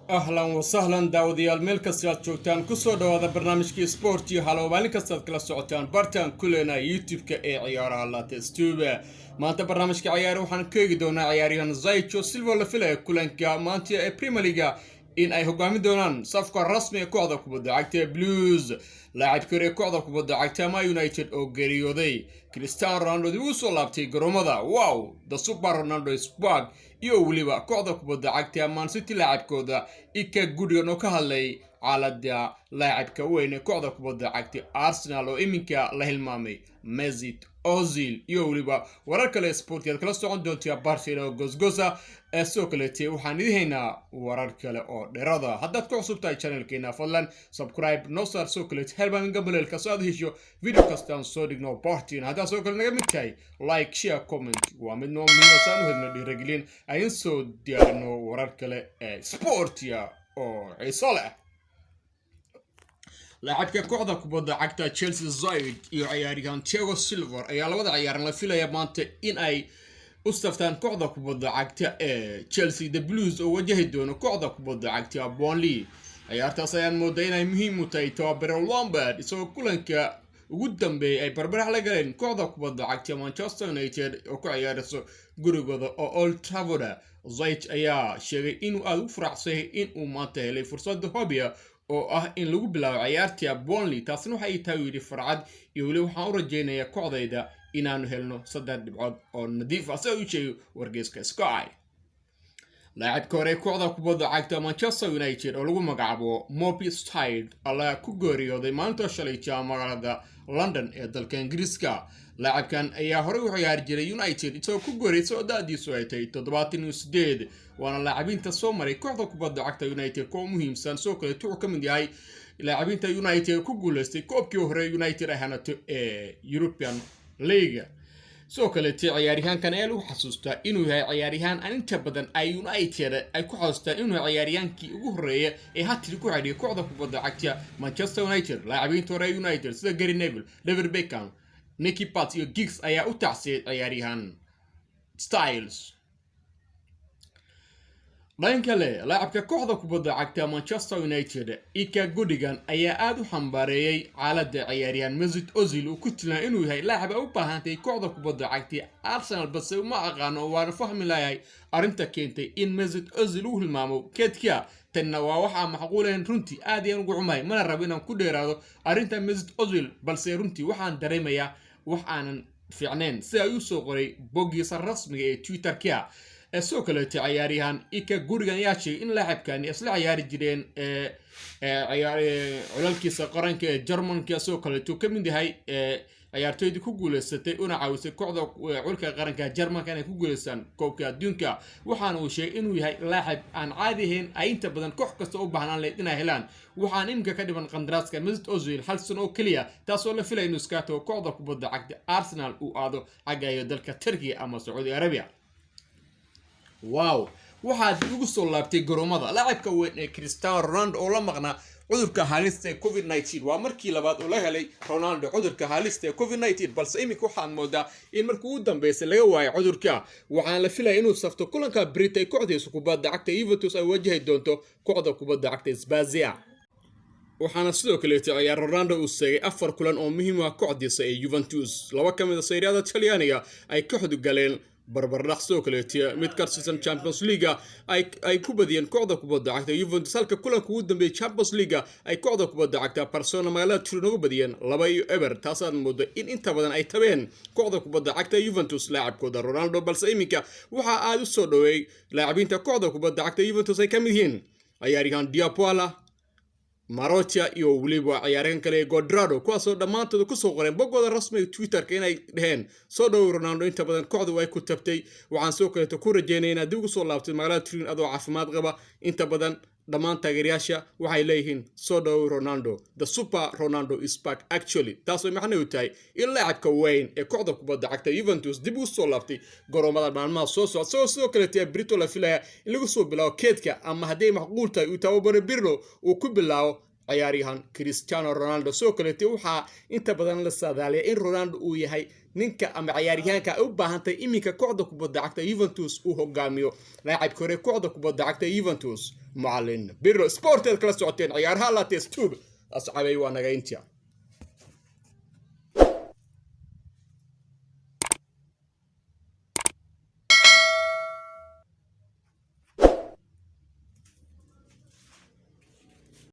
أهلا وسهلا داوديال ميل كاستيال جوجتان كسو دوادا برنامجكي سبورتي هالو مالين كاستيال كلا سوعتان بارتان كلنا يوتيوب كاي عيارها لا تستوبة maanta barnaamijka ciyaar waxaan ka eegi doonaa ciyaaryahan Zaycho Silva la filayo kulanka maanta ee Premier League in ay hogaami doonaan safka rasmi ee kooxda kubadda cagta Blues laacibka kooxda kubadda cagta Man United oo geeriyooday Cristiano Ronaldo uu soo laabtay garoomada wow the Super Ronaldo is back iyo waliba kooxda kubadda cagta Man City laacibkooda ika guriga oo ka hadlay caalada laacibka weyn ee kooxda kubadda cagta Arsenal oo iminka la hilmaamay Mesut Ozil iyo waliba warar kale sportiyeed kala socon doonta Barcelona gosgosa ee soo kaleetay waxaan idinhaynaa warar kale oo dheerada haddaad ku cusubtahay channelkeena fadlan subscribe noo saar soo kaleetay helbaan gambaleelka soo hesho video kastaan soo dhigno bartiin haddaad soo kale naga mid tahay like share comment waa mid noo muhiimsan u helno dhiirigelin ayaan soo diyaarino warar kale ee sportiya oo xiiso leh laacibka kooxda kubadda cagta Chelsea Zayd iyo ciyaaryahan Thiago Silva ayaa labada ciyaaran la filayaa maanta in ay u saftaan kooxda kubadda cagta ee Chelsea the Blues oo wajahi doono kooxda kubadda cagta Burnley ciyaartaas ayaan moodaa inay muhiim u tahay tababare Lampard isagoo kulanka ugu dambeeyay ay barbarax la galeen kooxda kubadda cagta Manchester United oo ku ciyaarayso gurigooda oo Old Trafford Zayd ayaa sheegay inuu aad u faraxsan in uu maanta helay fursad hobbiya oo ah in lagu bilaabo ciyaarta Burnley taasna waxay tahay yiri farcad iyo wali waxaan u rajeynayaa kooxdayda inaanu helno 3 dhibcood oo nadiif ah soo jeeyo wargeyska Sky laacibka hore kooxda kubadda cagta Manchester United oo lagu magacaabo Moby Style alla ku geeriyooday maanta shalay magaalada London ee dalka Ingiriiska laacibkan ayaa hore u ciyaari jiray United isagoo ku geeriyooday da'diisu ay tahay 78 waana laacibinta soo maray kooxda kubadda cagta United oo muhiimsan soo kale tuu ka mid yahay laacibinta United ku guuleystay koobkii hore United ay hanato ee European League soo kale ciyaaryahankan ee lagu xasuustaa inuu yahay ciyaaryahan aan inta badan ay United ay ku xasuustaan inuu ciyaaryahankii ugu horeeyay ee hatri ku xidhay kooxda kubadda cagta Manchester United laacibinta hore United sida Gary Neville, David Beckham, Nicky Butt iyo Giggs ayaa u tacsiyay ciyaaryahan Styles dhankale laacibka kooxda kubadda cagta Manchester United ika Gundogan ayaa aad u xambaareeyay xaaladda ciyaaryahan Mesut Ozil oo ku tilmaamay inuu yahay laacib u baahantay kooxda kubadda cagta Arsenal balse ma aqaano waa fahmi laayay arinta keentay in Mesut Ozil uu hilmaamo keedka tanna waa waxa macquuleen runtii aad ayaan ugu xumay mana rabo inaan ku dheeraado arinta Mesut Ozil balse runtii waxaan dareemayaa wax aanan fiicneen si ay u soo qoray boggiisa rasmiga ee Twitter-ka soo kale ciyaaryahan ika gurigan yaa sheegay in laacibkan isla ciyaari jireen ciyaarkiisa qaranka ee Germanka soo kale tuu ka mid yahay ciyaartoydii ku guuleysatay una caawisay kooxda xulka qaranka Germanka inay ku guuleystaan koobka adduunka waxaana uu sheegay inuu yahay laacib aan caadi ahayn ay inta badan koox kasta u baahnaan leeyahay inay helaan waxaan imka ka dhiban qandaraaska Mesut Ozil hal sano oo kaliya taasoo la filayo inuu iska tago kooxda kubadda cagta Arsenal uu aado xagga dalka Turkiga ama Saudi Arabia wow waxaad ugu soo laabtay garoomada laacibka weyn ee Cristiano Ronaldo oo la maqnaa cudurka halista ee COVID-19 waa markii labaad oo la helay Ronaldo cudurka halista ee COVID-19 balse imika waxaan moodaa in markii uu dambeysay laga waayay cudurka waxaan la filayaa inuu safto kulanka Britay kooxdiisa kubadda cagta Juventus ay wajahi doonto kooxda kubadda cagta Spezia waxaana sidoo kale ciyaar Ronaldo uu seegay 4 kulan oo muhiim ah kooxdiisa ee Juventus laba ka mid ah Serie A Talyaaniga ay kooxdu galeen barbardhac soo kale mid ka tirsan Champions League ay ku badiyeen kooxda kubadda cagta Juventus halka kulanka ugu dambeeyay Champions League ay kooxda kubadda cagta Barcelona magaalada Turin ugu badiyeen 2-0 taasoo moodo in inta badan ay tabeen kooxda kubadda cagta Juventus laacibkooda Ronaldo balse imika waxa aad u soo dhaweey laacibinta kooxda kubadda cagta Juventus ay ka mid yihiin ciyaaryahan Diapola Marotia iyo waliba ciyaaryahan kale Cuadrado kuwaasoo dhamaantood ku soo qoreen boggooda rasmiga Twitter-ka inay dhaheen soo dhaw Ronaldo inta badan kooxdu way ku tabtay waxaan soo kale ku rajeynaynaa dib ugu soo laabtay magaalada Turin adoo caafimaad qaba inta badan dhamaan taageerayaasha waxay leeyihiin soo dhaw Ronaldo the super Ronaldo is back actually taasoo macnaheedu tahay in laacibka weyn ee kooxda kubadda cagta Juventus dib ugu soo laabtay garoomada maalmaha soo soo kale Brito la filaya in lagu soo bilaabo keedka ama haddii macquul tahay uu tababaro Pirlo uu ku bilaabo ciyaaryahan Cristiano Ronaldo soo kaleete waxaa inta badan la saadaaliya in Ronaldo uu yahay ninka ama ciyaaryahanka u baahantay iminka kooxda kubadda cagta Juventus uu hogaamiyo laacibka hore kooxda kubadda cagta Juventus macallin Pirlo Sport kala socoteen ciyaaraha la test tube asxaabay waa naga inta